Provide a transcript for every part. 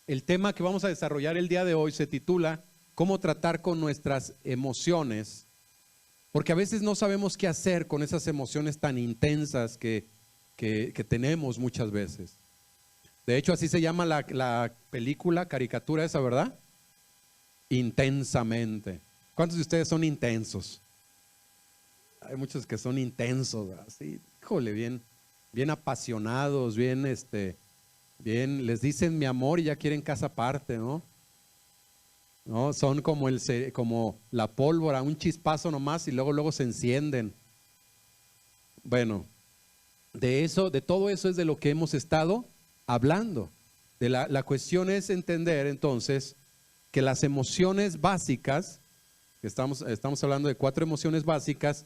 El tema que vamos a desarrollar el día de hoy se titula ¿Cómo tratar con nuestras emociones? Porque a veces no sabemos qué hacer con esas emociones tan intensas que tenemos muchas veces. De hecho, así se llama la película, caricatura esa, ¿verdad? Intensamente. ¿Cuántos de ustedes son intensos? Hay muchos que son intensos, así, híjole, bien apasionados, bien, les dicen mi amor y ya quieren casa aparte, ¿no? ¿No? Son como la pólvora, un chispazo nomás y luego se encienden. Bueno, de todo eso es de lo que hemos estado hablando. La cuestión es entender entonces que las emociones básicas, que estamos hablando de 4 emociones básicas,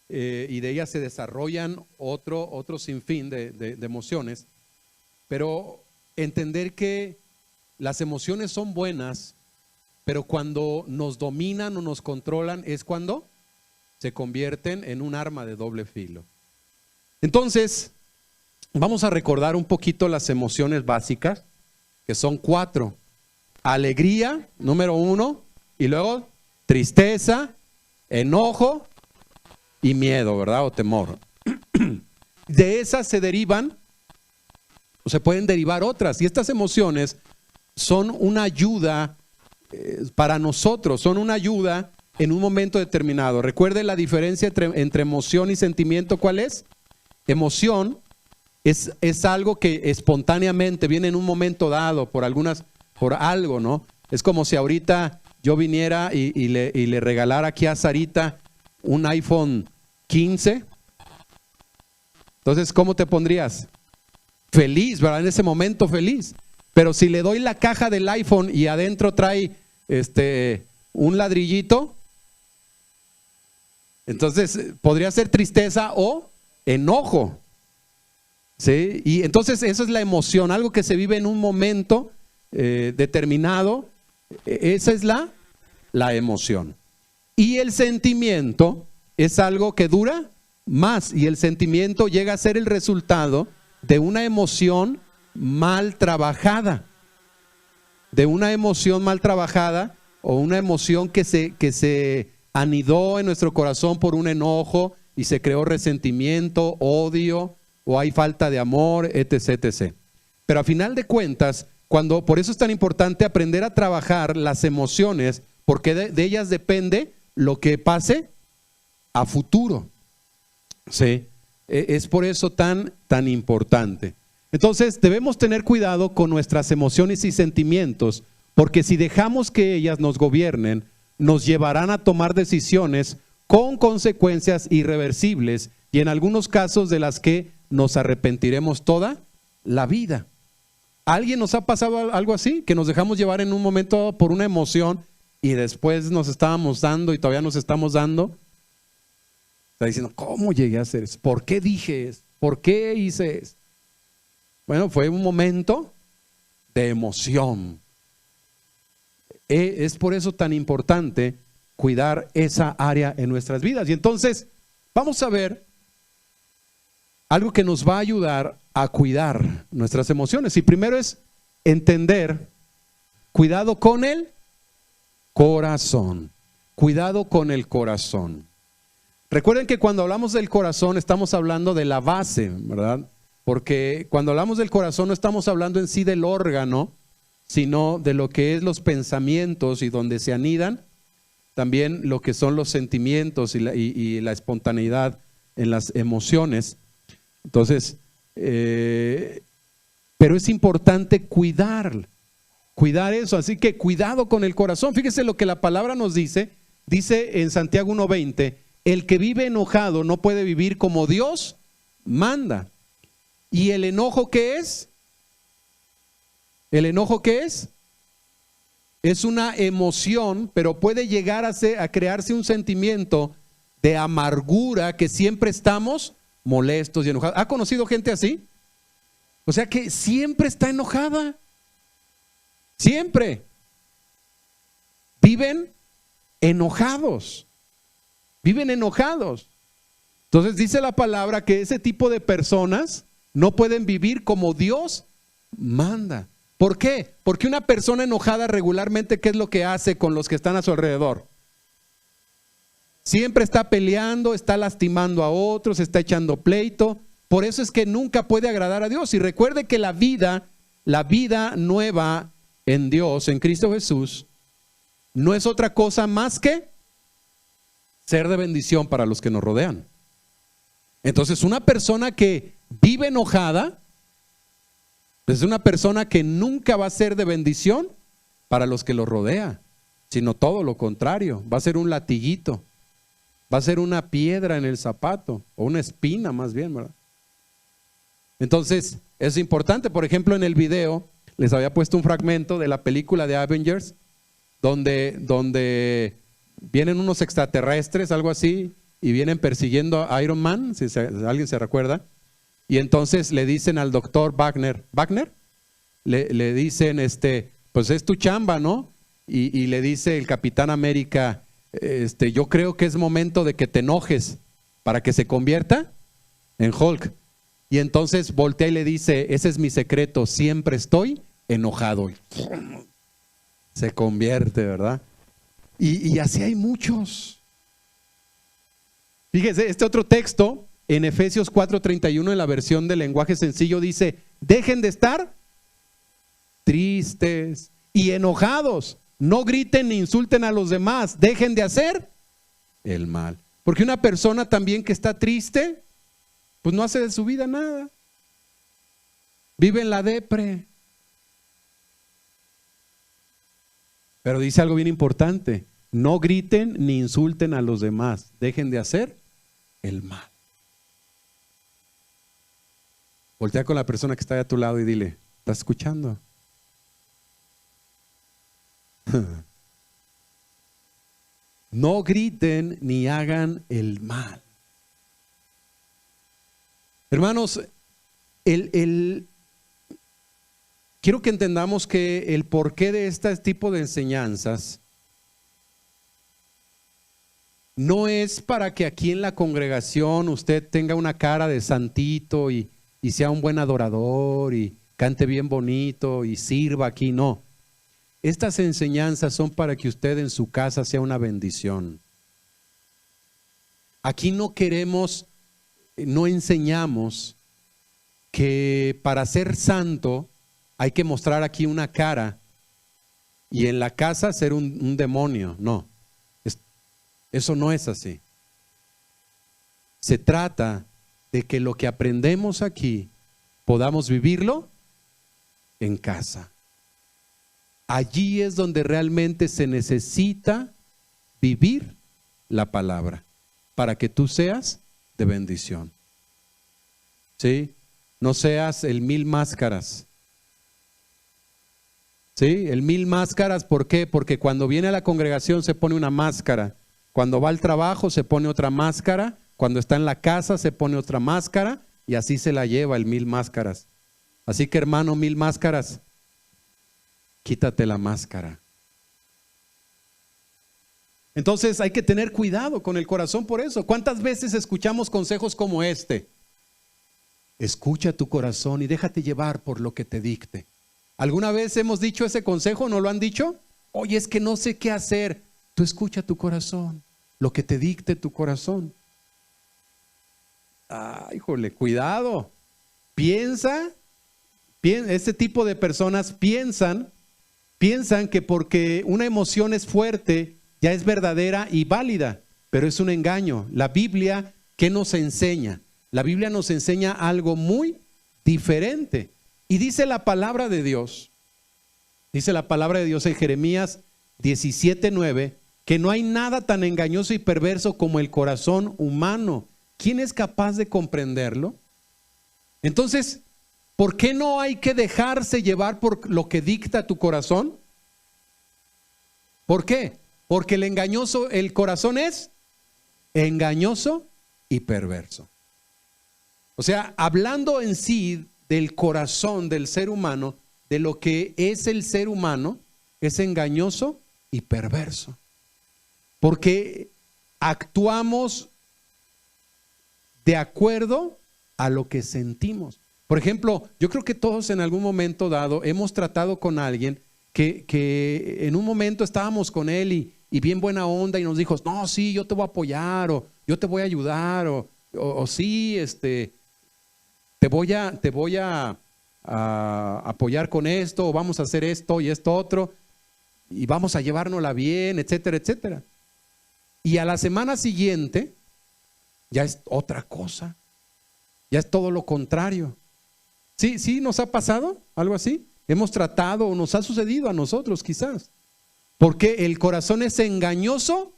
y de ellas se desarrollan otro sinfín de emociones, pero entender que las emociones son buenas, pero cuando nos dominan o nos controlan es cuando se convierten en un arma de doble filo. Entonces, vamos a recordar un poquito las emociones básicas, que son 4. Alegría, número 1, y luego tristeza, enojo y miedo, ¿verdad? O temor. De esas se derivan, o se pueden derivar otras, y estas emociones son una ayuda para nosotros, son una ayuda en un momento determinado. Recuerde la diferencia entre emoción y sentimiento, ¿cuál es? Emoción es algo que espontáneamente viene en un momento dado por algo, ¿no? Es como si ahorita yo viniera y le regalara aquí a Sarita un iPhone 15. Entonces, ¿cómo te pondrías? Feliz, ¿verdad? En ese momento feliz. Pero si le doy la caja del iPhone y adentro trae un ladrillito, entonces podría ser tristeza o enojo. ¿Sí? Y entonces esa es la emoción, algo que se vive en un momento determinado. Esa es la emoción. Y el sentimiento es algo que dura más, y el sentimiento llega a ser el resultado de una emoción mal trabajada, o una emoción que se anidó en nuestro corazón por un enojo y se creó resentimiento, odio, o hay falta de amor, etc. Pero a final de cuentas, por eso es tan importante aprender a trabajar las emociones, porque de ellas depende lo que pase a futuro. ¿Sí? Es por eso tan importante. Entonces debemos tener cuidado con nuestras emociones y sentimientos, porque si dejamos que ellas nos gobiernen, nos llevarán a tomar decisiones con consecuencias irreversibles, y en algunos casos de las que nos arrepentiremos toda la vida. ¿A alguien nos ha pasado algo así? Que nos dejamos llevar en un momento por una emoción y después nos estábamos dando y todavía nos estamos dando. Está diciendo, ¿cómo llegué a hacer eso? ¿Por qué dije eso? ¿Por qué hice eso? Bueno, fue un momento de emoción. Es por eso tan importante cuidar esa área en nuestras vidas. Y entonces vamos a ver algo que nos va a ayudar a cuidar nuestras emociones. Y primero es entender, cuidado con el corazón. Cuidado con el corazón. Recuerden que cuando hablamos del corazón estamos hablando de la base, ¿verdad? Porque cuando hablamos del corazón no estamos hablando en sí del órgano, sino de lo que es los pensamientos y donde se anidan también lo que son los sentimientos y la espontaneidad en las emociones. Entonces, pero es importante cuidar eso, así que cuidado con el corazón. Fíjese lo que la palabra nos dice en Santiago 1:20, el que vive enojado no puede vivir como Dios manda. ¿Y el enojo qué es? ¿El enojo qué es? Es una emoción, pero puede llegar a crearse un sentimiento de amargura, que siempre estamos molestos y enojados. ¿Ha conocido gente así? O sea que siempre está enojada. Siempre. Viven enojados. Viven enojados. Entonces dice la palabra que ese tipo de personas no pueden vivir como Dios manda. ¿Por qué? Porque una persona enojada regularmente, ¿qué es lo que hace con los que están a su alrededor? Siempre está peleando, está lastimando a otros, está echando pleito. Por eso es que nunca puede agradar a Dios. Y recuerde que la vida nueva en Dios, en Cristo Jesús, no es otra cosa más que ser de bendición para los que nos rodean. Entonces, una persona que vive enojada es una persona que nunca va a ser de bendición para los que lo rodea, sino todo lo contrario. Va a ser un latiguito, va a ser una piedra en el zapato, o una espina más bien, ¿verdad? Entonces, es importante. Por ejemplo, en el video les había puesto un fragmento de la película de Avengers, donde vienen unos extraterrestres, algo así, y vienen persiguiendo a Iron Man, si alguien se recuerda. Y entonces le dicen al doctor Wagner, le dicen, pues es tu chamba, ¿no? Y le dice el Capitán América, yo creo que es momento de que te enojes para que se convierta en Hulk. Y entonces voltea y le dice, ese es mi secreto, siempre estoy enojado. Y se convierte, ¿verdad? Y así hay muchos. Fíjese, este otro texto en Efesios 4:31, en la versión del lenguaje sencillo, dice, dejen de estar tristes y enojados, no griten ni insulten a los demás, dejen de hacer el mal. Porque una persona también que está triste, pues no hace de su vida nada, vive en la depre. Pero dice algo bien importante, no griten ni insulten a los demás, dejen de hacer el mal. Voltea con la persona que está a tu lado y dile, ¿estás escuchando? No griten ni hagan el mal. Hermanos, quiero que entendamos que el porqué de este tipo de enseñanzas no es para que aquí en la congregación usted tenga una cara de santito y sea un buen adorador y cante bien bonito y sirva aquí, no. Estas enseñanzas son para que usted en su casa sea una bendición. Aquí no queremos, no enseñamos que para ser santo hay que mostrar aquí una cara y en la casa ser un demonio. No, eso no es así. Se trata de que lo que aprendemos aquí podamos vivirlo en casa. Allí es donde realmente se necesita vivir la palabra para que tú seas de bendición. ¿Sí? No seas el mil máscaras. ¿Sí? El mil máscaras, ¿por qué? Porque cuando viene a la congregación se pone una máscara. Cuando va al trabajo se pone otra máscara. Cuando está en la casa se pone otra máscara. Y así se la lleva el mil máscaras. Así que hermano, mil máscaras, quítate la máscara. Entonces hay que tener cuidado con el corazón por eso. ¿Cuántas veces escuchamos consejos como este? Escucha tu corazón y déjate llevar por lo que te dicte. ¿Alguna vez hemos dicho ese consejo? ¿No lo han dicho? Oye, es que no sé qué hacer. Tú escucha tu corazón, lo que te dicte tu corazón. Híjole, cuidado. Piensa, este tipo de personas piensan que porque una emoción es fuerte, ya es verdadera y válida, pero es un engaño. La Biblia, ¿qué nos enseña? La Biblia nos enseña algo muy diferente. Y dice la palabra de Dios en Jeremías 17:9, que no hay nada tan engañoso y perverso como el corazón humano. ¿Quién es capaz de comprenderlo? Entonces, ¿por qué no hay que dejarse llevar por lo que dicta tu corazón? ¿Por qué? Porque el corazón es engañoso y perverso. O sea, hablando en sí del corazón del ser humano, de lo que es el ser humano, es engañoso y perverso. Porque actuamos de acuerdo a lo que sentimos. Por ejemplo, yo creo que todos en algún momento dado hemos tratado con alguien que en un momento estábamos con él y bien buena onda y nos dijo, no, sí, yo te voy a apoyar, o yo te voy a ayudar, o sí, te voy a apoyar con esto, o vamos a hacer esto y esto otro, y vamos a llevárnosla bien, etcétera, etcétera. Y a la semana siguiente ya es otra cosa, ya es todo lo contrario. Sí, nos ha pasado algo así. Hemos tratado o nos ha sucedido a nosotros quizás. Porque el corazón es engañoso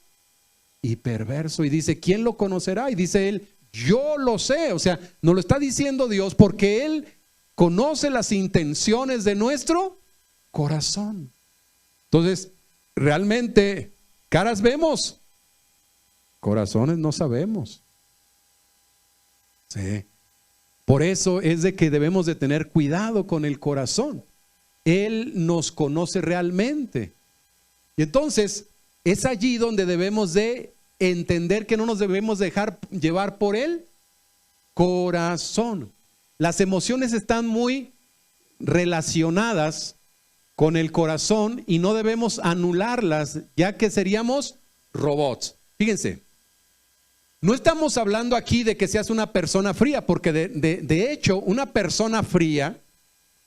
y perverso. Y dice, ¿quién lo conocerá? Y dice él, yo lo sé. O sea, nos lo está diciendo Dios porque Él conoce las intenciones de nuestro corazón. Entonces, realmente, caras vemos, corazones no sabemos. Sí. Por eso es de que debemos de tener cuidado con el corazón. Él nos conoce realmente. Y entonces es allí donde debemos de entender que no nos debemos dejar llevar por el corazón. Las emociones están muy relacionadas con el corazón y no debemos anularlas, ya que seríamos robots. Fíjense. No estamos hablando aquí de que seas una persona fría, porque de hecho una persona fría,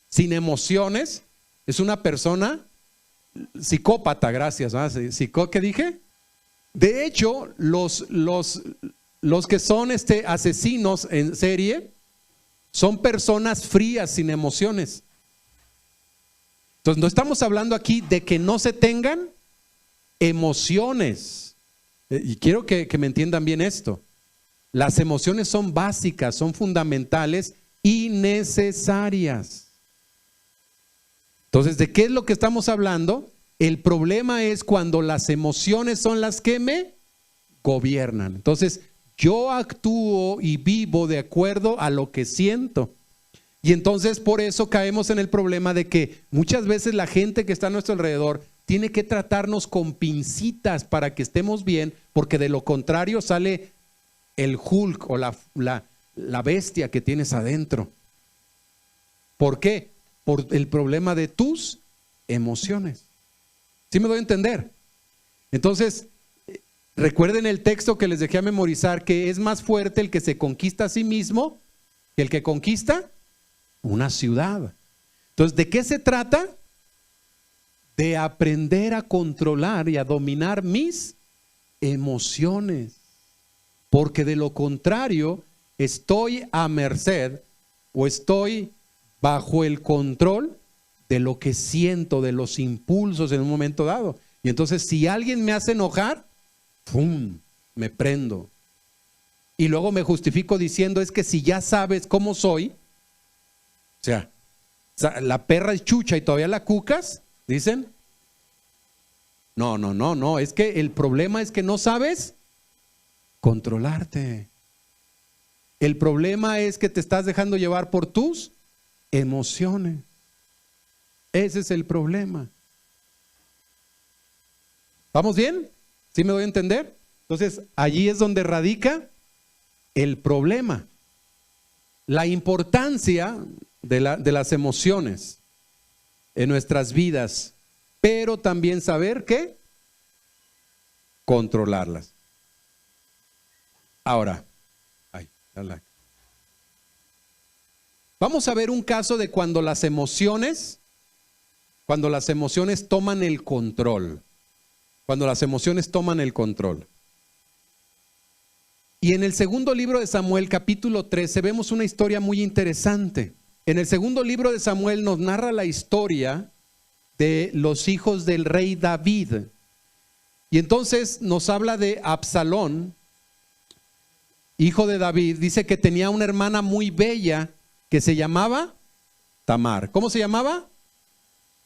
sin emociones, es una persona psicópata, gracias. ¿Qué dije? De hecho, los que son asesinos en serie son personas frías, sin emociones. Entonces no estamos hablando aquí de que no se tengan emociones. Y quiero que me entiendan bien esto. Las emociones son básicas, son fundamentales y necesarias. Entonces, ¿de qué es lo que estamos hablando? El problema es cuando las emociones son las que me gobiernan. Entonces, yo actúo y vivo de acuerdo a lo que siento. Y entonces por eso caemos en el problema de que muchas veces la gente que está a nuestro alrededor tiene que tratarnos con pincitas para que estemos bien, porque de lo contrario sale el Hulk o la bestia que tienes adentro. ¿Por qué? Por el problema de tus emociones. ¿Sí me doy a entender? Entonces, recuerden el texto que les dejé a memorizar, que es más fuerte el que se conquista a sí mismo que el que conquista una ciudad. Entonces, ¿de qué se trata? De aprender a controlar y a dominar mis emociones, porque de lo contrario estoy a merced o estoy bajo el control de lo que siento, de los impulsos en un momento dado. Y entonces si alguien me hace enojar, ¡pum!, me prendo. Y luego me justifico diciendo, es que si ya sabes cómo soy, o sea, la perra es chucha y todavía la cucas, dicen. No, es que el problema es que no sabes controlarte. El problema es que te estás dejando llevar por tus emociones. Ese es el problema. ¿Vamos bien? ¿Sí me doy a entender? Entonces, allí es donde radica el problema. La importancia de las emociones en nuestras vidas, pero también saber qué, controlarlas. Ahora, vamos a ver un caso de cuando las emociones toman el control. Cuando las emociones toman el control. Y en el segundo libro de Samuel, capítulo 13, vemos una historia muy interesante. En el segundo libro de Samuel nos narra la historia de los hijos del rey David. Y entonces nos habla de Absalón, hijo de David. Dice que tenía una hermana muy bella que se llamaba Tamar. ¿Cómo se llamaba?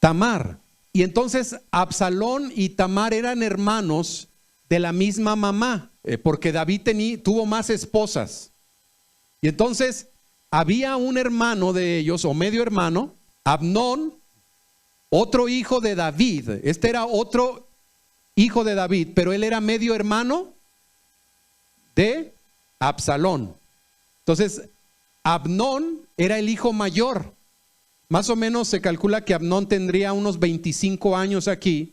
Tamar. Y entonces Absalón y Tamar eran hermanos de la misma mamá, porque David tuvo más esposas. Y entonces había un hermano de ellos, o medio hermano, Amnón, otro hijo de David. Este era otro hijo de David, pero él era medio hermano de Absalón. Entonces, Amnón era el hijo mayor. Más o menos se calcula que Amnón tendría unos 25 años aquí,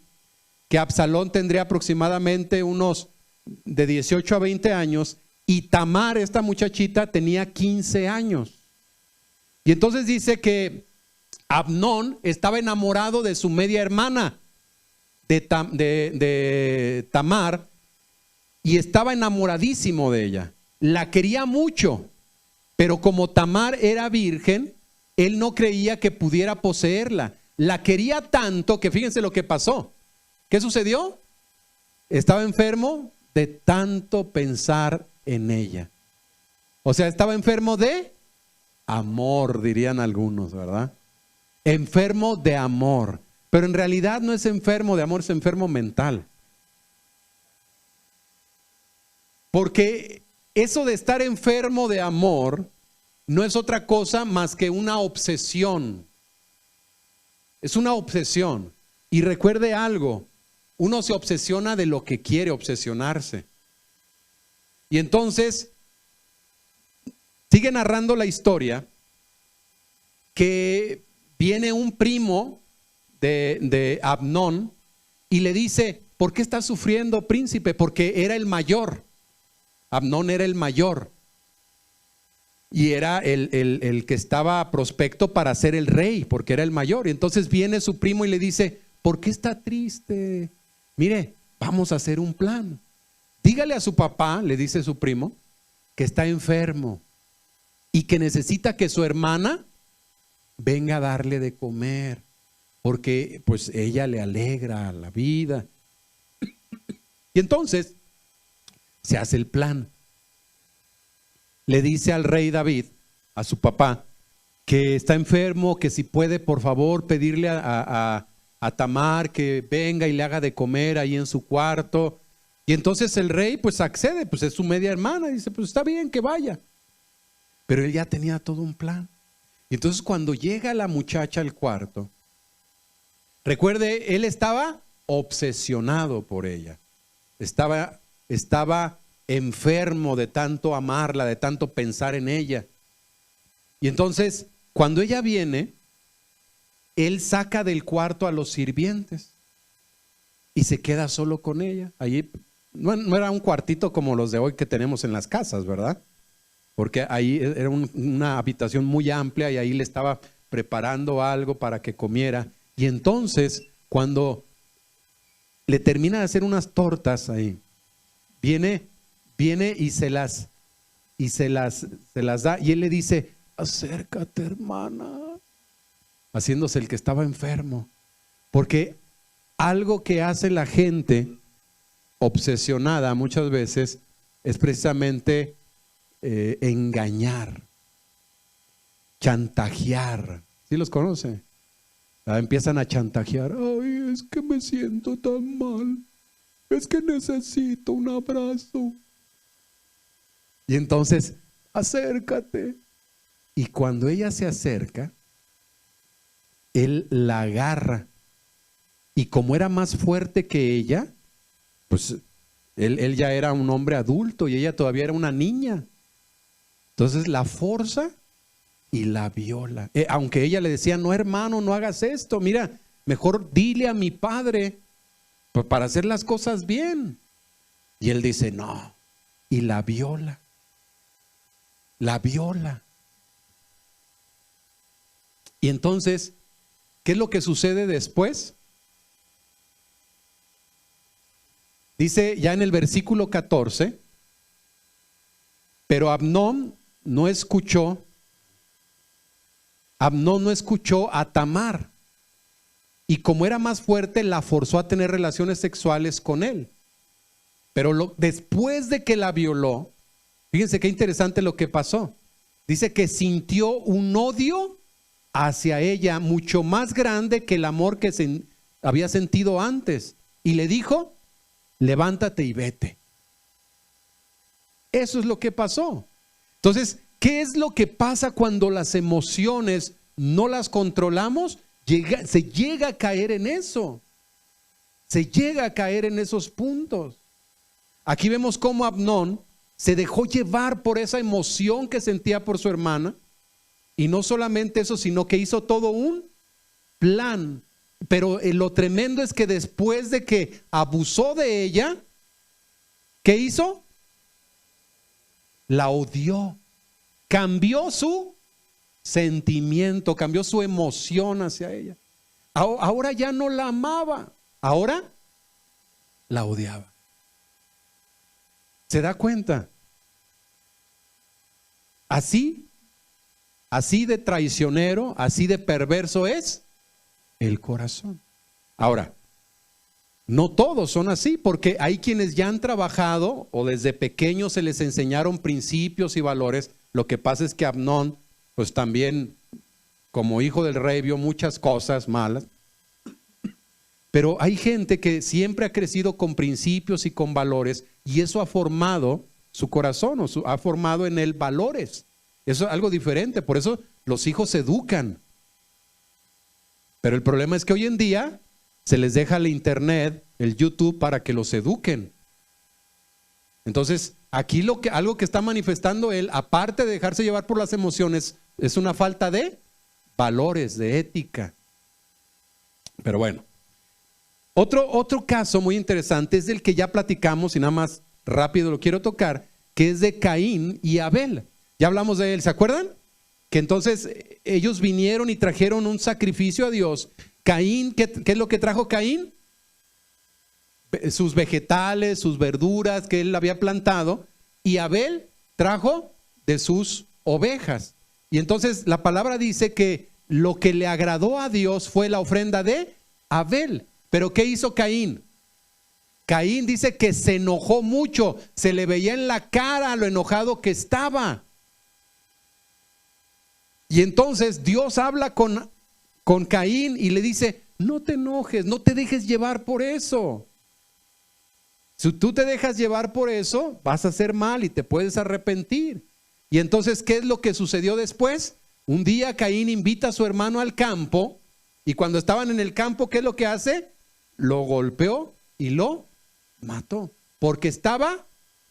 que Absalón tendría aproximadamente unos de 18 a 20 años, y Tamar, esta muchachita, tenía 15 años. Y entonces dice que Amnón estaba enamorado de su media hermana, de Tamar, y estaba enamoradísimo de ella. La quería mucho, pero como Tamar era virgen, él no creía que pudiera poseerla. La quería tanto que fíjense lo que pasó. ¿Qué sucedió? Estaba enfermo de tanto pensar en ella. O sea, estaba enfermo de amor, dirían algunos, ¿verdad? Enfermo de amor. Pero en realidad no es enfermo de amor, es enfermo mental. Porque eso de estar enfermo de amor no es otra cosa más que una obsesión. Es una obsesión. Y recuerde algo, uno se obsesiona de lo que quiere obsesionarse. Y entonces sigue narrando la historia que viene un primo de Amnón y le dice: ¿por qué estás sufriendo, príncipe? Porque era el mayor. Amnón era el mayor y era el que estaba prospecto para ser el rey, porque era el mayor. Y entonces viene su primo y le dice: ¿por qué está triste? Mire, vamos a hacer un plan. Dígale a su papá, le dice su primo, que está enfermo y que necesita que su hermana venga a darle de comer, porque pues ella le alegra la vida. Y entonces se hace el plan. Le dice al rey David, a su papá, que está enfermo, que si puede por favor pedirle a Tamar que venga y le haga de comer ahí en su cuarto. Y entonces el rey pues accede, pues es su media hermana, y dice: pues está bien que vaya. Pero él ya tenía todo un plan. Y entonces cuando llega la muchacha al cuarto, recuerde, él estaba obsesionado por ella. Estaba enfermo de tanto amarla, de tanto pensar en ella. Y entonces, cuando ella viene, él saca del cuarto a los sirvientes y se queda solo con ella. Allí no era un cuartito como los de hoy que tenemos en las casas, ¿verdad? Porque ahí era una habitación muy amplia y ahí le estaba preparando algo para que comiera. Y entonces, cuando le termina de hacer unas tortas ahí, viene y se las da, y él le dice: acércate, hermana, haciéndose el que estaba enfermo. Porque algo que hace la gente obsesionada muchas veces es precisamente engañar, chantajear. ¿Sí los conoce? Empiezan a chantajear: ay, es que me siento tan mal, es que necesito un abrazo. Y entonces, acércate. Y cuando ella se acerca, él la agarra. Y como era más fuerte que ella, pues él ya era un hombre adulto y ella todavía era una niña. Entonces la forza y la viola. Aunque ella le decía: no, hermano, no hagas esto. Mira, mejor dile a mi padre para hacer las cosas bien. Y él dice: no. Y la viola. La viola. Y entonces, ¿qué es lo que sucede después? Dice ya en el versículo 14: pero Amnón no escuchó a Tamar, y como era más fuerte, la forzó a tener relaciones sexuales con él. Pero después de que la violó, fíjense qué interesante lo que pasó. Dice que sintió un odio hacia ella mucho más grande que el amor que había sentido antes, y le dijo: levántate y vete. Eso es lo que pasó. Entonces, ¿qué es lo que pasa cuando las emociones no las controlamos? Se llega a caer en eso. Se llega a caer en esos puntos. Aquí vemos cómo Amnón se dejó llevar por esa emoción que sentía por su hermana. Y no solamente eso, sino que hizo todo un plan. Pero lo tremendo es que después de que abusó de ella, ¿qué hizo? La odió. Cambió su sentimiento, cambió su emoción hacia ella. Ahora ya no la amaba, ahora la odiaba. ¿Se da cuenta? Así de traicionero, así de perverso es el corazón. Ahora, no todos son así, porque hay quienes ya han trabajado o desde pequeños se les enseñaron principios y valores. Lo que pasa es que Amnón, pues también como hijo del rey vio muchas cosas malas. Pero hay gente que siempre ha crecido con principios y con valores, y eso ha formado su corazón, ha formado en él valores. Eso es algo diferente, por eso los hijos se educan. Pero el problema es que hoy en día se les deja el internet, el YouTube, para que los eduquen. Entonces, aquí algo que está manifestando él, aparte de dejarse llevar por las emociones, es una falta de valores, de ética. Pero bueno, otro caso muy interesante es el que ya platicamos y nada más rápido lo quiero tocar, que es de Caín y Abel. Ya hablamos de él, ¿se acuerdan? Que entonces ellos vinieron y trajeron un sacrificio a Dios. Caín, ¿qué es lo que trajo Caín? Sus vegetales, sus verduras que él había plantado, y Abel trajo de sus ovejas. Y entonces la palabra dice que lo que le agradó a Dios fue la ofrenda de Abel. Pero ¿qué hizo Caín? Caín dice que se enojó mucho, se le veía en la cara lo enojado que estaba. Y entonces Dios habla con Caín y le dice: no te enojes, no te dejes llevar por eso. Si tú te dejas llevar por eso, vas a hacer mal y te puedes arrepentir. Y entonces, ¿qué es lo que sucedió después? Un día Caín invita a su hermano al campo, y cuando estaban en el campo, ¿qué es lo que hace? Lo golpeó y lo mató, porque estaba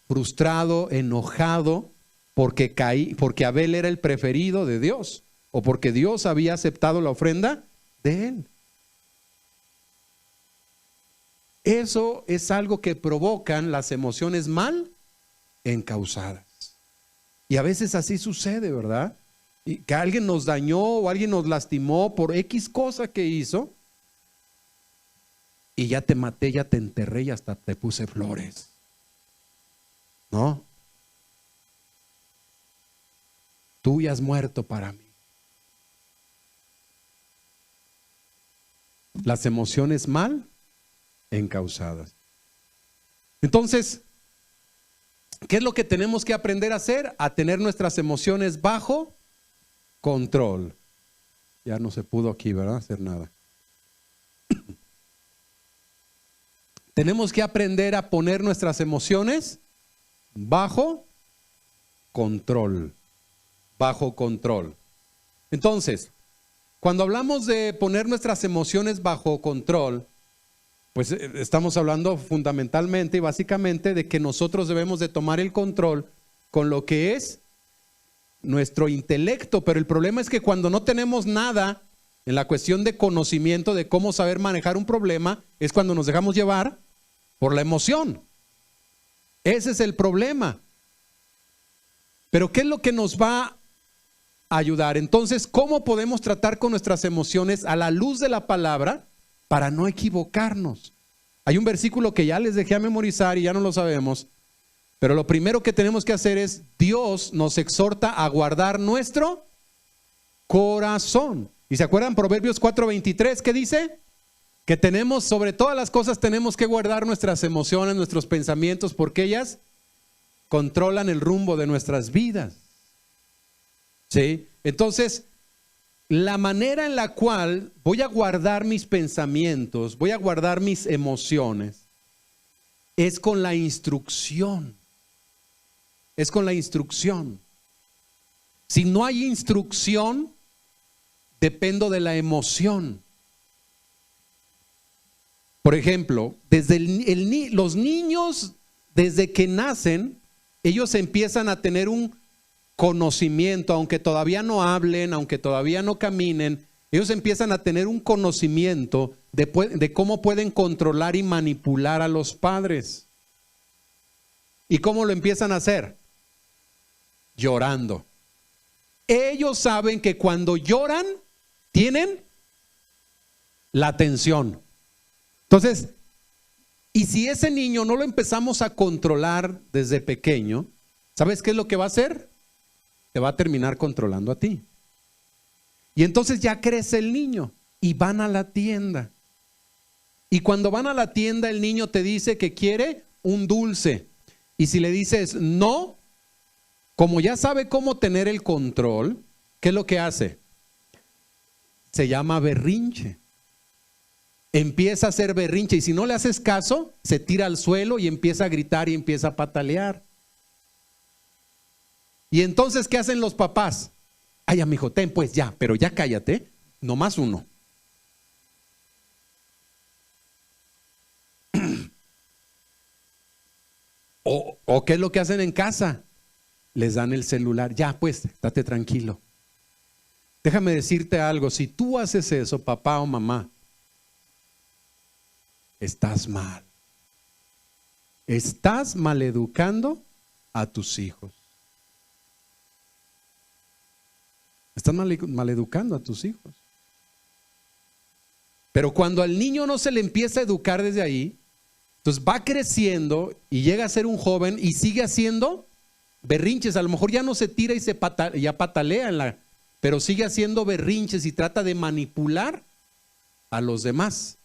frustrado, enojado, porque Abel era el preferido de Dios, o porque Dios había aceptado la ofrenda de él. Eso es algo que provocan las emociones mal encausadas. Y a veces así sucede, ¿verdad? Y que alguien nos dañó o alguien nos lastimó por X cosa que hizo, y ya te maté, ya te enterré y hasta te puse flores. ¿No? Tú ya has muerto para mí. Las emociones mal encausadas. Entonces, ¿qué es lo que tenemos que aprender a hacer? A tener nuestras emociones bajo control. Ya no se pudo aquí, ¿verdad? Hacer nada. Tenemos que aprender a poner nuestras emociones bajo control. Bajo control. Entonces, cuando hablamos de poner nuestras emociones bajo control, pues estamos hablando fundamentalmente y básicamente de que nosotros debemos de tomar el control con lo que es nuestro intelecto. Pero el problema es que cuando no tenemos nada en la cuestión de conocimiento de cómo saber manejar un problema, es cuando nos dejamos llevar por la emoción. Ese es el problema. Pero ¿qué es lo que nos va a ayudar? Entonces, ¿cómo podemos tratar con nuestras emociones a la luz de la palabra para no equivocarnos? Hay un versículo que ya les dejé a memorizar y ya no lo sabemos, pero lo primero que tenemos que hacer es: Dios nos exhorta a guardar nuestro corazón. ¿Y se acuerdan Proverbios 4:23 que dice? Que tenemos, sobre todas las cosas, tenemos que guardar nuestras emociones, nuestros pensamientos, porque ellas controlan el rumbo de nuestras vidas. ¿Sí? Entonces, la manera en la cual voy a guardar mis pensamientos, voy a guardar mis emociones, es con la instrucción. Es con la instrucción. Si no hay instrucción, dependo de la emoción. Por ejemplo, desde los niños, desde que nacen, ellos empiezan a tener un conocimiento, aunque todavía no hablen, aunque todavía no caminen, ellos empiezan a tener un conocimiento de cómo pueden controlar y manipular a los padres. ¿Y cómo lo empiezan a hacer? Llorando. Ellos saben que cuando lloran, tienen la atención. Entonces, y si ese niño no lo empezamos a controlar desde pequeño, ¿sabes qué es lo que va a hacer? Te va a terminar controlando a ti. Y entonces ya crece el niño y van a la tienda. Y cuando van a la tienda, el niño te dice que quiere un dulce. Y si le dices no, como ya sabe cómo tener el control, ¿qué es lo que hace? Se llama berrinche. Empieza a hacer berrinche y si no le haces caso, se tira al suelo y empieza a gritar y empieza a patalear. Y entonces, ¿qué hacen los papás? Ay, amigo, ten pues ya, pero ya cállate, nomás uno. O ¿qué es lo que hacen en casa? Les dan el celular, ya pues, date tranquilo. Déjame decirte algo, si tú haces eso, papá o mamá, estás mal. Estás maleducando a tus hijos. Estás maleducando a tus hijos. Pero cuando al niño no se le empieza a educar desde ahí, entonces va creciendo y llega a ser un joven y sigue haciendo berrinches. A lo mejor ya no se tira y ya patalea, pero sigue haciendo berrinches y trata de manipular a los demás.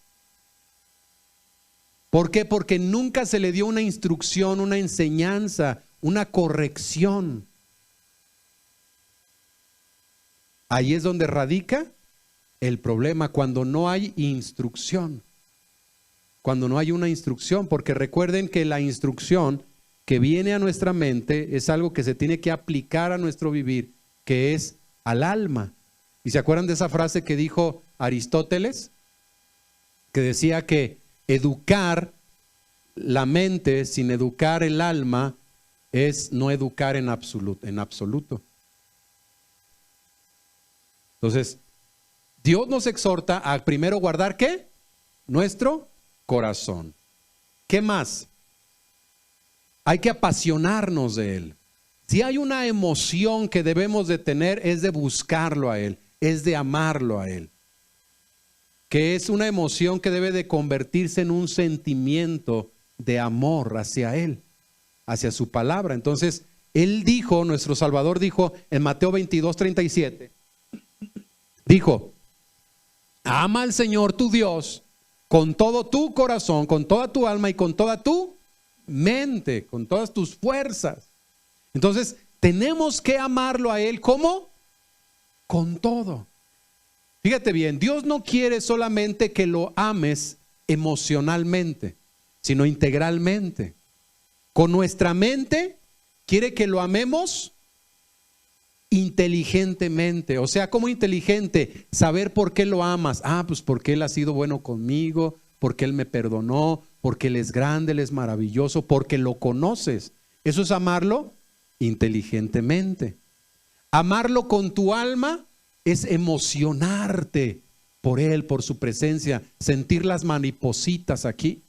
¿Por qué? Porque nunca se le dio una instrucción, una enseñanza, una corrección. Ahí es donde radica el problema, cuando no hay instrucción. Cuando no hay una instrucción, porque recuerden que la instrucción que viene a nuestra mente es algo que se tiene que aplicar a nuestro vivir, que es al alma. ¿Y se acuerdan de esa frase que dijo Aristóteles? Que decía que educar la mente sin educar el alma es no educar en absoluto. Entonces, Dios nos exhorta a primero guardar ¿qué? Nuestro corazón. ¿Qué más? Hay que apasionarnos de Él. Si hay una emoción que debemos de tener, es de buscarlo a Él, es de amarlo a Él. Que es una emoción que debe de convertirse en un sentimiento de amor hacia Él, hacia su palabra. Entonces, Él dijo, nuestro Salvador dijo en Mateo 22:37, dijo, ama al Señor tu Dios con todo tu corazón, con toda tu alma y con toda tu mente, con todas tus fuerzas. Entonces, tenemos que amarlo a Él, ¿cómo? Con todo. Fíjate bien, Dios no quiere solamente que lo ames emocionalmente, sino integralmente. Con nuestra mente quiere que lo amemos inteligentemente. O sea, ¿cómo inteligente? Saber por qué lo amas. Pues porque Él ha sido bueno conmigo, porque Él me perdonó, porque Él es grande, Él es maravilloso, porque lo conoces. Eso es amarlo inteligentemente. Amarlo con tu alma es emocionarte por Él, por su presencia, sentir las maripositas aquí.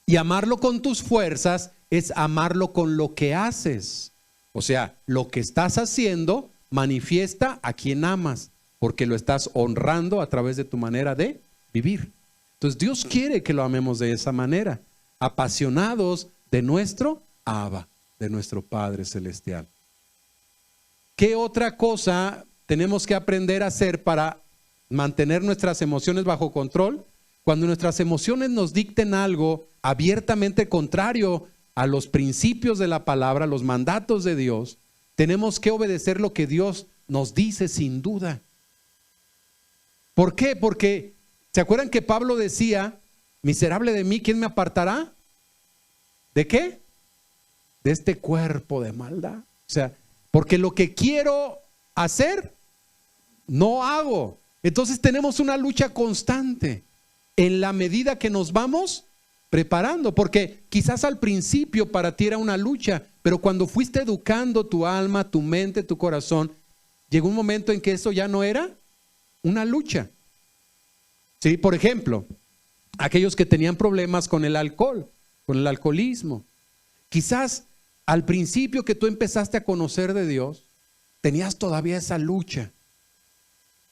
Y amarlo con tus fuerzas es amarlo con lo que haces. O sea, lo que estás haciendo manifiesta a quien amas, porque lo estás honrando a través de tu manera de vivir. Entonces Dios quiere que lo amemos de esa manera, apasionados de nuestro Abba, de nuestro Padre Celestial. ¿Qué otra cosa tenemos que aprender a hacer para mantener nuestras emociones bajo control? Cuando nuestras emociones nos dicten algo abiertamente contrario a los principios de la palabra, los mandatos de Dios, tenemos que obedecer lo que Dios nos dice sin duda. ¿Por qué? Porque, ¿se acuerdan que Pablo decía, miserable de mí, ¿quién me apartará? ¿De qué? De este cuerpo de maldad. O sea, porque lo que quiero hacer, no hago. Entonces tenemos una lucha constante en la medida que nos vamos preparando, porque quizás al principio para ti era una lucha, pero cuando fuiste educando tu alma, tu mente, tu corazón, llegó un momento en que eso ya no era una lucha. Sí, por ejemplo, aquellos que tenían problemas con el alcohol, con el alcoholismo. Quizás al principio que tú empezaste a conocer de Dios, tenías todavía esa lucha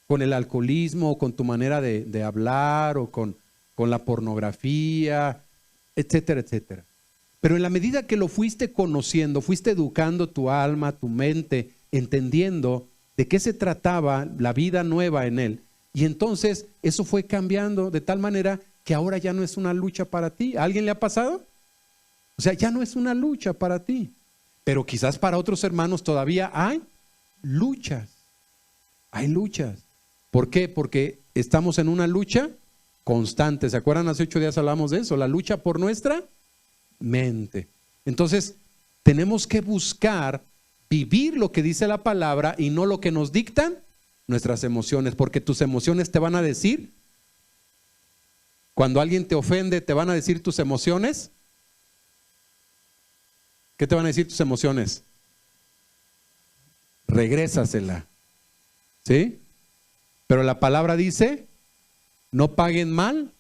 con el alcoholismo, o con tu manera de hablar, o con la pornografía, etcétera, etcétera. Pero en la medida que lo fuiste conociendo, fuiste educando tu alma, tu mente, entendiendo de qué se trataba la vida nueva en él, y entonces eso fue cambiando de tal manera que ahora ya no es una lucha para ti. ¿A alguien le ha pasado? O sea, ya no es una lucha para ti. Pero quizás para otros hermanos todavía hay luchas. Hay luchas. ¿Por qué? Porque estamos en una lucha constante. ¿Se acuerdan? Hace 8 días hablamos de eso, la lucha por nuestra mente. Entonces, tenemos que buscar vivir lo que dice la palabra y no lo que nos dictan nuestras emociones, porque tus emociones te van a decir, cuando alguien te ofende, te van a decir tus emociones. ¿Qué te van a decir tus emociones? Regrésasela. ¿Sí? Pero la palabra dice, no paguen mal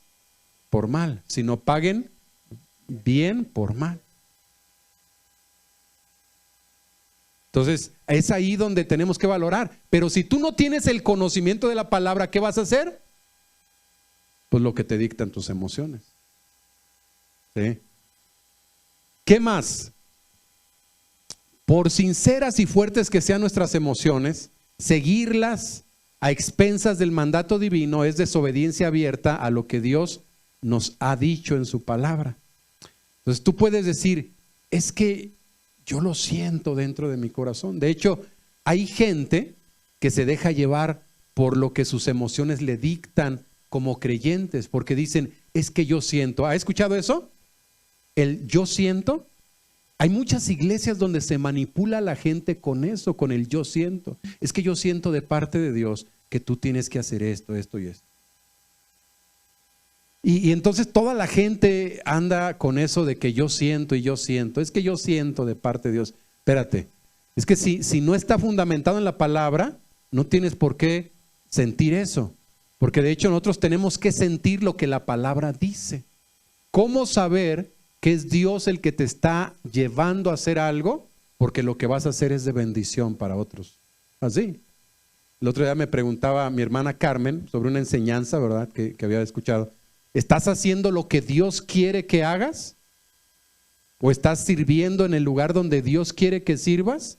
por mal, sino paguen bien por mal. Entonces, es ahí donde tenemos que valorar. Pero si tú no tienes el conocimiento de la palabra, ¿qué vas a hacer? Pues lo que te dictan tus emociones. ¿Sí? ¿Qué más? Por sinceras y fuertes que sean nuestras emociones, seguirlas a expensas del mandato divino es desobediencia abierta a lo que Dios nos ha dicho en su palabra. Entonces tú puedes decir, es que yo lo siento dentro de mi corazón. De hecho, hay gente que se deja llevar por lo que sus emociones le dictan como creyentes, porque dicen, es que yo siento. ¿Ha escuchado eso? El yo siento. Hay muchas iglesias donde se manipula a la gente con eso, con el yo siento. Es que yo siento de parte de Dios que tú tienes que hacer esto, esto y esto. Y entonces toda la gente anda con eso de que yo siento y yo siento. Es que yo siento de parte de Dios. Espérate, es que si no está fundamentado en la palabra, no tienes por qué sentir eso. Porque de hecho nosotros tenemos que sentir lo que la palabra dice. ¿Cómo saber que es Dios el que te está llevando a hacer algo? Porque lo que vas a hacer es de bendición para otros. Así. El otro día me preguntaba mi hermana Carmen sobre una enseñanza, ¿verdad? Que había escuchado. ¿Estás haciendo lo que Dios quiere que hagas? ¿O estás sirviendo en el lugar donde Dios quiere que sirvas?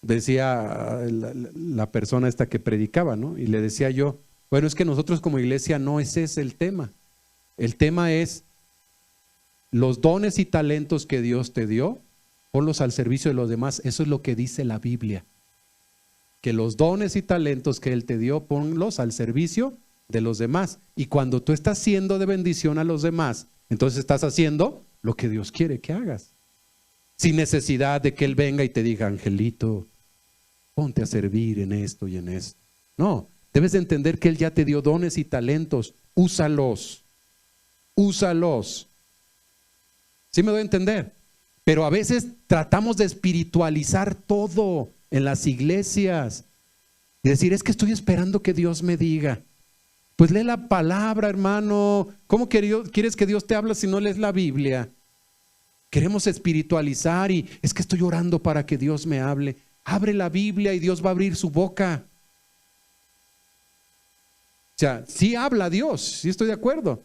Decía la persona esta que predicaba, ¿no? Y le decía yo, bueno, es que nosotros como iglesia no ese es el tema. El tema es los dones y talentos que Dios te dio, ponlos al servicio de los demás. Eso es lo que dice la Biblia. Que los dones y talentos que Él te dio, ponlos al servicio de los demás. Y cuando tú estás siendo de bendición a los demás, entonces estás haciendo lo que Dios quiere que hagas. Sin necesidad de que Él venga y te diga, Angelito, ponte a servir en esto y en esto. No, debes de entender que Él ya te dio dones y talentos. Úsalos. Úsalos. ¿Sí me doy a entender? Pero a veces tratamos de espiritualizar todo en las iglesias y decir, es que estoy esperando que Dios me diga. Pues lee la palabra, hermano. ¿Cómo quieres que Dios te hable si no lees la Biblia? Queremos espiritualizar y es que estoy orando para que Dios me hable. Abre la Biblia y Dios va a abrir su boca. O sea, sí habla Dios, sí estoy de acuerdo,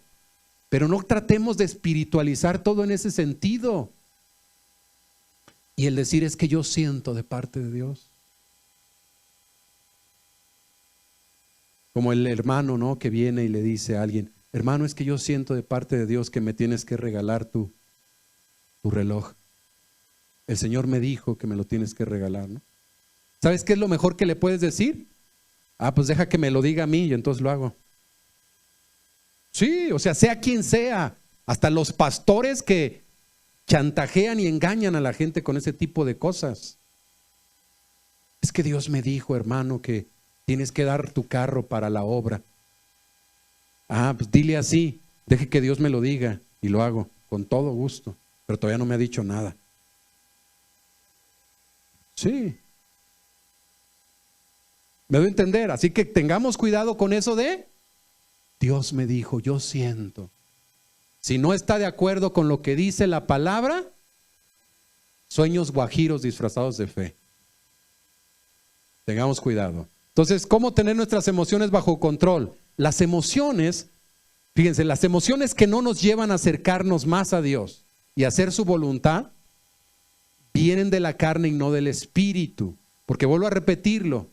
pero no tratemos de espiritualizar todo en ese sentido. Y el decir es que yo siento de parte de Dios. Como el hermano, ¿no? Que viene y le dice a alguien, hermano, es que yo siento de parte de Dios que me tienes que regalar tu reloj. El Señor me dijo que me lo tienes que regalar, ¿no? ¿Sabes qué es lo mejor que le puedes decir? Ah, pues deja que me lo diga a mí y entonces lo hago. Sí, o sea quien sea, hasta los pastores que chantajean y engañan a la gente con ese tipo de cosas. Es que Dios me dijo, hermano, que tienes que dar tu carro para la obra. Pues dile así, deje que Dios me lo diga y lo hago con todo gusto, pero todavía no me ha dicho nada. Sí. ¿Me doy a entender? Así que tengamos cuidado con eso de Dios me dijo, yo siento. Si no está de acuerdo con lo que dice la palabra, sueños guajiros disfrazados de fe. Tengamos cuidado. Entonces, ¿cómo tener nuestras emociones bajo control? Las emociones, fíjense, las emociones que no nos llevan a acercarnos más a Dios y hacer su voluntad, vienen de la carne y no del espíritu. Porque vuelvo a repetirlo.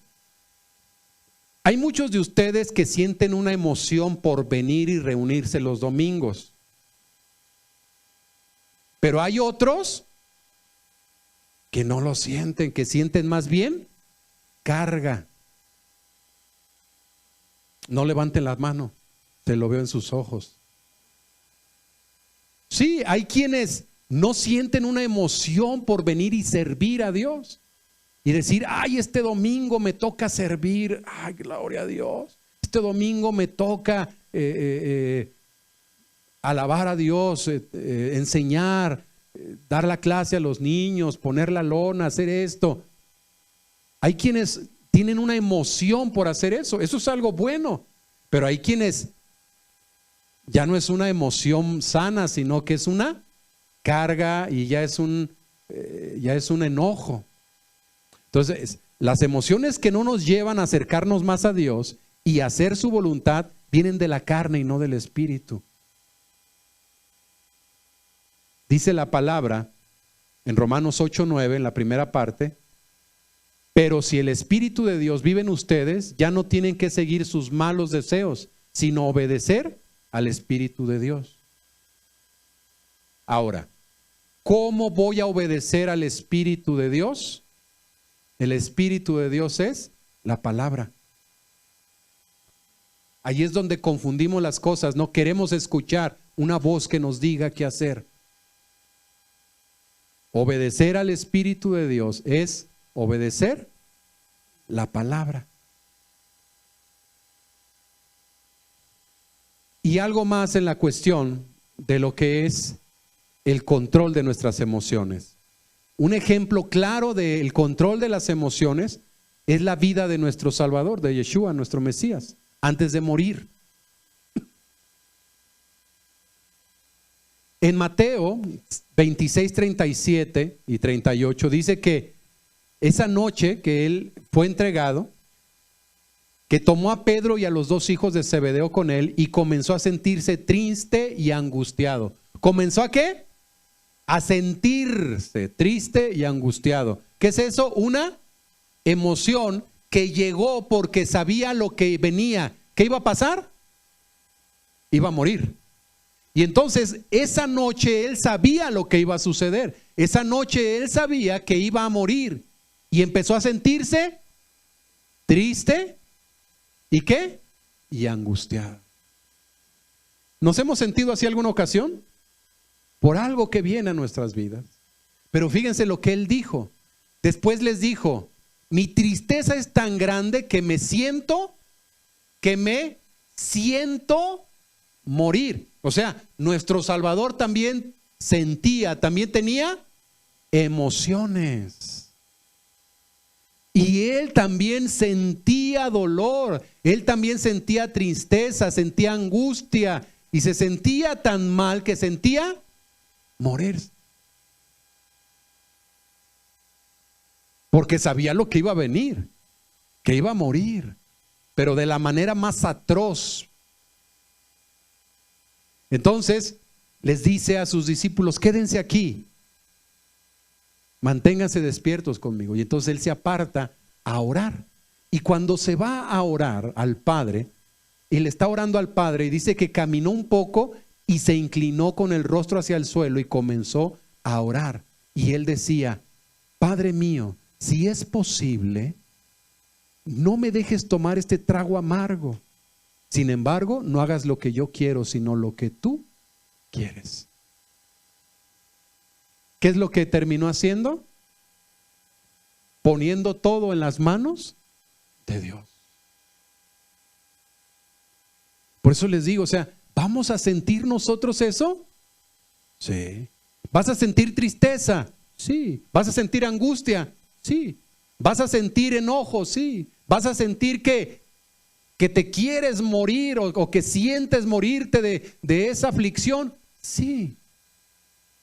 Hay muchos de ustedes que sienten una emoción por venir y reunirse los domingos. Pero hay otros que no lo sienten, que sienten más bien carga. No levanten las manos, te lo veo en sus ojos. Sí, hay quienes no sienten una emoción por venir y servir a Dios. Y decir, ay, este domingo me toca servir, ay, gloria a Dios. Este domingo me toca alabar a Dios, enseñar, dar la clase a los niños, poner la lona, hacer esto. Hay quienes tienen una emoción por hacer eso es algo bueno, pero hay quienes ya no es una emoción sana, sino que es una carga y ya es un enojo. Entonces, las emociones que no nos llevan a acercarnos más a Dios y a hacer su voluntad vienen de la carne y no del espíritu. Dice la palabra en Romanos 8:9, en la primera parte, pero si el Espíritu de Dios vive en ustedes, ya no tienen que seguir sus malos deseos, sino obedecer al Espíritu de Dios. Ahora, ¿cómo voy a obedecer al Espíritu de Dios? El Espíritu de Dios es la palabra. Ahí es donde confundimos las cosas. No queremos escuchar una voz que nos diga qué hacer. Obedecer al Espíritu de Dios es obedecer la palabra. Y algo más en la cuestión de lo que es el control de nuestras emociones. Un ejemplo claro del control de las emociones es la vida de nuestro Salvador, de Yeshua, nuestro Mesías, antes de morir. En Mateo 26, 37 y 38 dice que esa noche que él fue entregado, que tomó a Pedro y a los dos hijos de Zebedeo con él y comenzó a sentirse triste y angustiado. ¿Comenzó a qué? A sentirse triste y angustiado. ¿Qué es eso? Una emoción que llegó porque sabía lo que venía. ¿Qué iba a pasar? Iba a morir. Y entonces esa noche él sabía lo que iba a suceder. Esa noche él sabía que iba a morir. Y empezó a sentirse triste. ¿Y qué? Y angustiado. ¿Nos hemos sentido así alguna ocasión? Por algo que viene a nuestras vidas. Pero fíjense lo que él dijo. Después les dijo, mi tristeza es tan grande que me siento morir. O sea, nuestro Salvador también también tenía emociones. Y él también sentía dolor, él también sentía tristeza, sentía angustia y se sentía tan mal que sentía morir. Porque sabía lo que iba a venir, que iba a morir, pero de la manera más atroz. Entonces les dice a sus discípulos, quédense aquí, manténganse despiertos conmigo. Y entonces él se aparta a orar. Y cuando se va a orar al Padre, él está orando al Padre y dice que caminó un poco y se inclinó con el rostro hacia el suelo y comenzó a orar. Y él decía, Padre mío, si es posible, no me dejes tomar este trago amargo. Sin embargo, no hagas lo que yo quiero, sino lo que tú quieres. ¿Qué es lo que terminó haciendo? Poniendo todo en las manos de Dios. Por Por eso les digo, o sea, ¿vamos a sentir nosotros eso? Sí. ¿Vas a sentir tristeza? Sí. ¿Vas a sentir angustia? Sí. ¿Vas a sentir enojo? Sí. ¿Vas a sentir que te quieres morir o que sientes morirte de esa aflicción? Sí.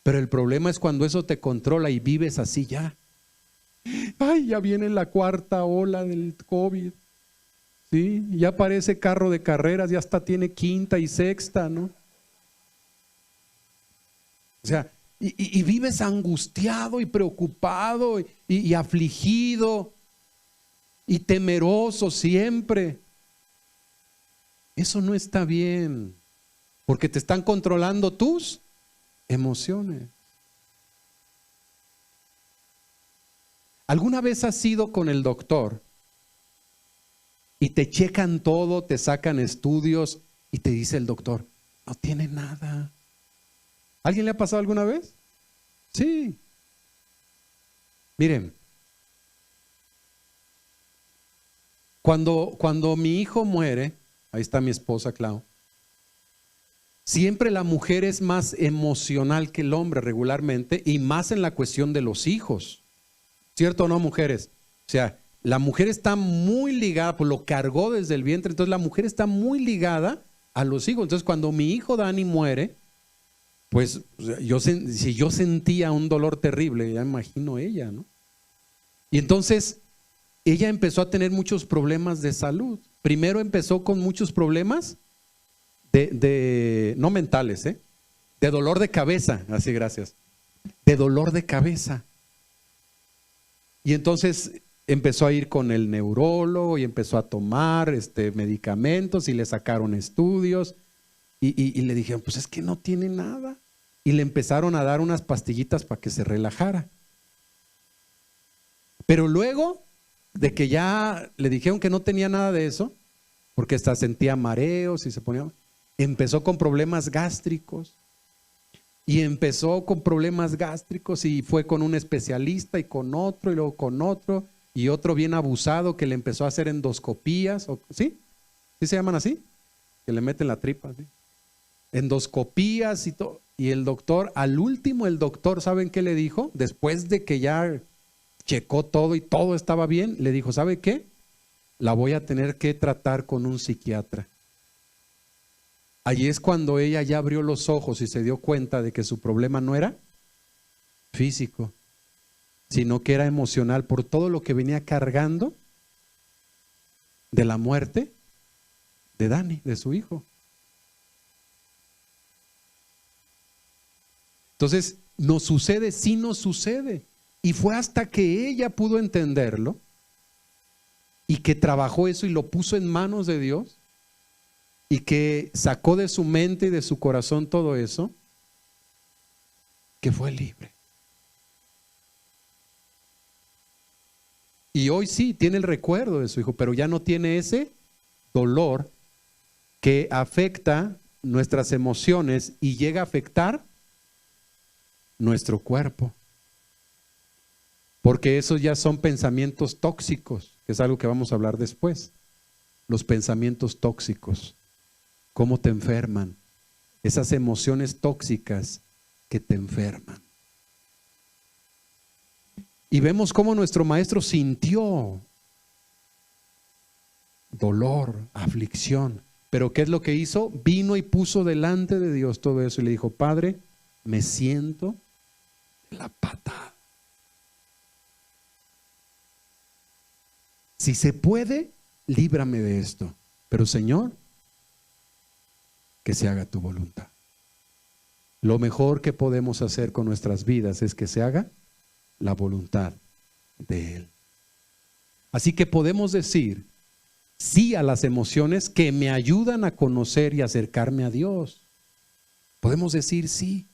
Pero el problema es cuando eso te controla y vives así ya. Ay, ya viene la cuarta ola del COVID. Sí, ya parece carro de carreras, ya hasta tiene quinta y sexta, ¿no? O sea, y vives angustiado y preocupado y afligido y temeroso siempre. Eso no está bien, porque te están controlando tus emociones. ¿Alguna vez has ido con el doctor y te checan todo, te sacan estudios y te dice el doctor, no tiene nada? ¿Alguien le ha pasado alguna vez? Sí. Miren, cuando mi hijo muere, ahí está mi esposa Clau, siempre la mujer es más emocional que el hombre regularmente y más en la cuestión de los hijos. ¿Cierto o no, mujeres? O sea, la mujer está muy ligada, pues lo cargó desde el vientre, entonces la mujer está muy ligada a los hijos. Entonces cuando mi hijo Dani muere, pues si yo sentía un dolor terrible, ya imagino ella, ¿no? Y entonces ella empezó a tener muchos problemas de salud. Primero empezó con muchos problemas no mentales, de dolor de cabeza, así gracias, de dolor de cabeza. Y entonces empezó a ir con el neurólogo y empezó a tomar medicamentos y le sacaron estudios y le dijeron, pues es que no tiene nada. Y le empezaron a dar unas pastillitas para que se relajara. Pero luego de que ya le dijeron que no tenía nada de eso, porque hasta sentía mareos y se ponía, empezó con problemas gástricos. Y empezó con problemas gástricos y fue con un especialista y con otro y luego con otro y otro bien abusado que le empezó a hacer endoscopías, ¿sí? ¿Sí se llaman así? Que le meten la tripa, ¿sí? Endoscopías y todo. Y el doctor, al último el doctor, ¿saben qué le dijo? Después de que ya checó todo y todo estaba bien, le dijo, ¿sabe qué? La voy a tener que tratar con un psiquiatra. Allí es cuando ella ya abrió los ojos y se dio cuenta de que su problema no era físico, sino que era emocional por todo lo que venía cargando de la muerte de Dani, de su hijo. Entonces, nos sucede, sí nos sucede. Y fue hasta que ella pudo entenderlo y que trabajó eso y lo puso en manos de Dios y que sacó de su mente y de su corazón todo eso, que fue libre. Y hoy sí tiene el recuerdo de su hijo, pero ya no tiene ese dolor que afecta nuestras emociones y llega a afectar nuestro cuerpo. Porque esos ya son pensamientos tóxicos, que es algo que vamos a hablar después. Los pensamientos tóxicos, cómo te enferman, esas emociones tóxicas que te enferman. Y vemos cómo nuestro maestro sintió dolor, aflicción, pero ¿qué es lo que hizo? Vino y puso delante de Dios todo eso y le dijo, Padre, me siento la patada. Si se puede, líbrame de esto. Pero Señor, que se haga tu voluntad. Lo mejor que podemos hacer con nuestras vidas es que se haga la voluntad de Él. Así que podemos decir sí a las emociones que me ayudan a conocer y acercarme a Dios. Podemos decir sí,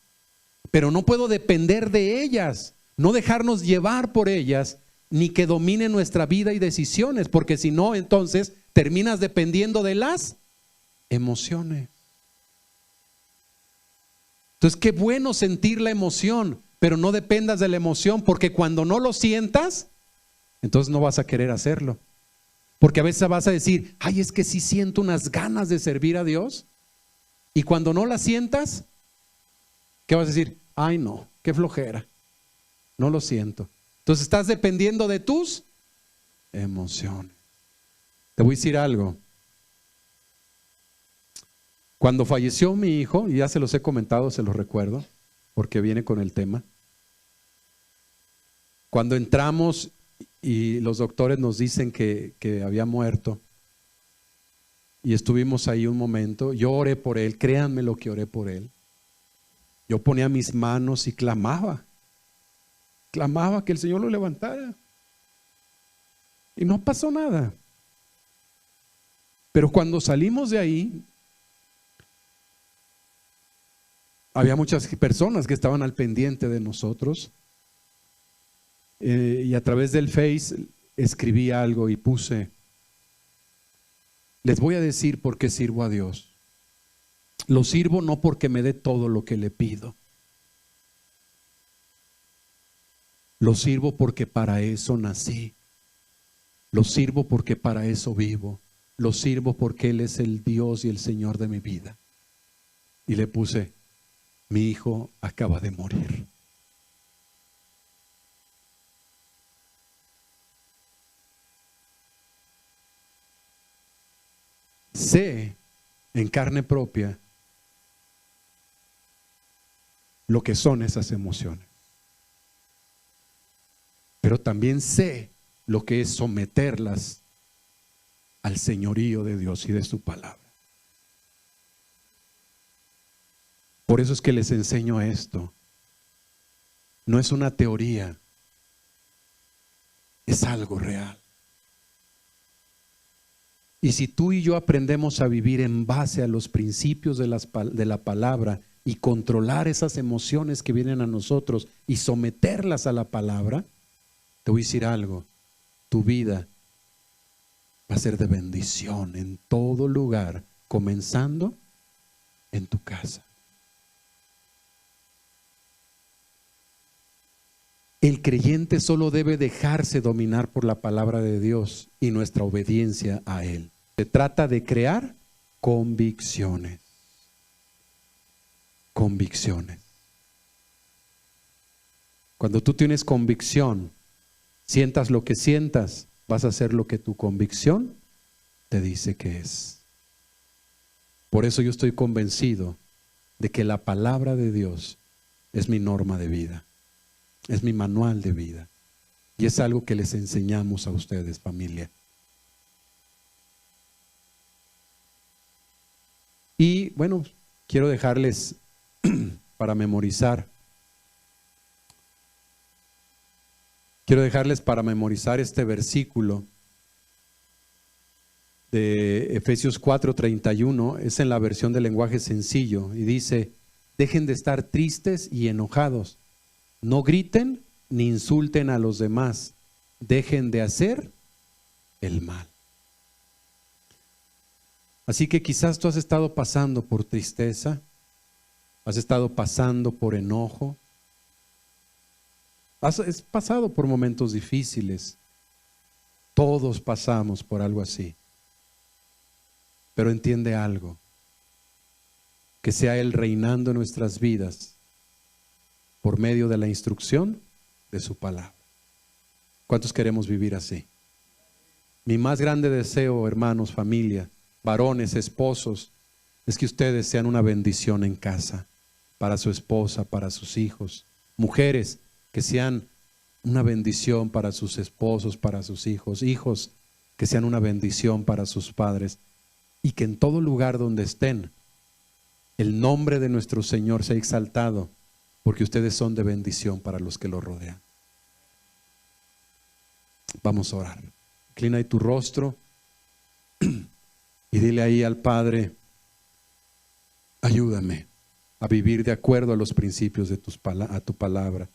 pero no puedo depender de ellas, no dejarnos llevar por ellas, ni que domine nuestra vida y decisiones, porque si no, entonces terminas dependiendo de las emociones. Entonces, qué bueno sentir la emoción, pero no dependas de la emoción, porque cuando no lo sientas, entonces no vas a querer hacerlo. Porque a veces vas a decir, ay, es que sí siento unas ganas de servir a Dios. Y cuando no las sientas, ¿qué vas a decir? Ay, no, qué flojera. No lo siento. Entonces estás dependiendo de tus emociones. Te voy a decir algo. Cuando falleció mi hijo, y ya se los he comentado, se los recuerdo, porque viene con el tema. Cuando entramos y los doctores nos dicen que había muerto, y estuvimos ahí un momento, yo oré por él, créanme lo que oré por él. Yo ponía mis manos y clamaba que el Señor lo levantara. Y no pasó nada. Pero cuando salimos de ahí, había muchas personas que estaban al pendiente de nosotros. Y a través del Face escribí algo y puse: les voy a decir por qué sirvo a Dios. Lo sirvo no porque me dé todo lo que le pido. Lo sirvo porque para eso nací. Lo sirvo porque para eso vivo. Lo sirvo porque Él es el Dios y el Señor de mi vida. Y le puse: mi hijo acaba de morir. Sé en carne propia lo que son esas emociones. Pero también sé lo que es someterlas al señorío de Dios y de su palabra. Por eso es que les enseño esto. No es una teoría, es algo real. Y si tú y yo aprendemos a vivir en base a los principios de la palabra y controlar esas emociones que vienen a nosotros y someterlas a la palabra, te voy a decir algo: tu vida va a ser de bendición en todo lugar, comenzando en tu casa. El creyente solo debe dejarse dominar por la palabra de Dios y nuestra obediencia a Él. Se trata de crear convicciones. Convicciones. Cuando tú tienes convicción, sientas lo que sientas, vas a hacer lo que tu convicción te dice que es. Por eso yo estoy convencido de que la palabra de Dios es mi norma de vida. Es mi manual de vida. Y es algo que les enseñamos a ustedes, familia. Y bueno, quiero dejarles para memorizar. Quiero dejarles para memorizar este versículo de Efesios 4:31. Es en la versión del lenguaje sencillo. Y dice: dejen de estar tristes y enojados. No griten ni insulten a los demás. Dejen de hacer el mal. Así que quizás tú has estado pasando por tristeza, has estado pasando por enojo, has pasado por momentos difíciles. Todos pasamos por algo así. Pero entiende algo: que sea Él reinando en nuestras vidas por medio de la instrucción de su palabra. ¿Cuántos queremos vivir así? Mi más grande deseo, hermanos, familia, varones, esposos, es que ustedes sean una bendición en casa, para su esposa, para sus hijos. Mujeres, que sean una bendición para sus esposos, para sus hijos. Hijos, que sean una bendición para sus padres. Y que en todo lugar donde estén, el nombre de nuestro Señor sea exaltado, porque ustedes son de bendición para los que lo rodean. Vamos a orar. Inclina ahí tu rostro y dile ahí al Padre: ayúdame a vivir de acuerdo a los principios de a tu palabra.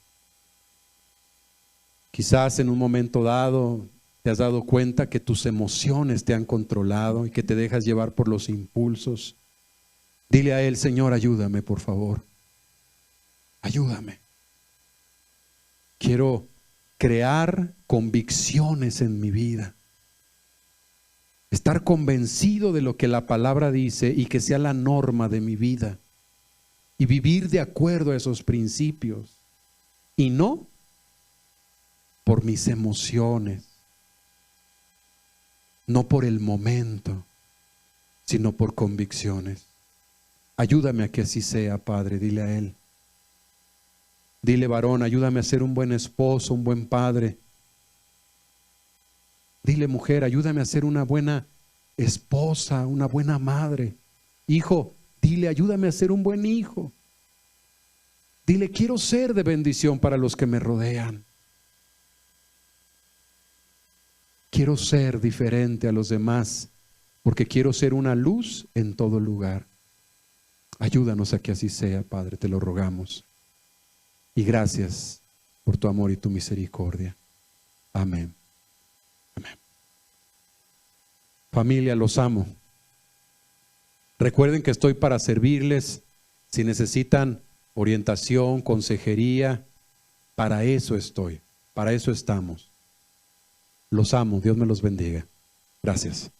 Quizás en un momento dado te has dado cuenta que tus emociones te han controlado y que te dejas llevar por los impulsos. Dile a Él: Señor, ayúdame, por favor. Ayúdame. Quiero crear convicciones en mi vida. Estar convencido de lo que la palabra dice y que sea la norma de mi vida. Y vivir de acuerdo a esos principios. Y no por mis emociones, no por el momento, sino por convicciones. Ayúdame a que así sea, Padre, dile a Él. Dile, varón, ayúdame a ser un buen esposo, un buen padre. Dile, mujer, ayúdame a ser una buena esposa, una buena madre. Hijo, dile, ayúdame a ser un buen hijo. Dile, quiero ser de bendición para los que me rodean. Quiero ser diferente a los demás, porque quiero ser una luz en todo lugar. Ayúdanos a que así sea, Padre, te lo rogamos. Y gracias por tu amor y tu misericordia. Amén. Amén. Familia, los amo. Recuerden que estoy para servirles. Si necesitan orientación, consejería, para eso estoy, para eso estamos. Los amo, Dios me los bendiga. Gracias.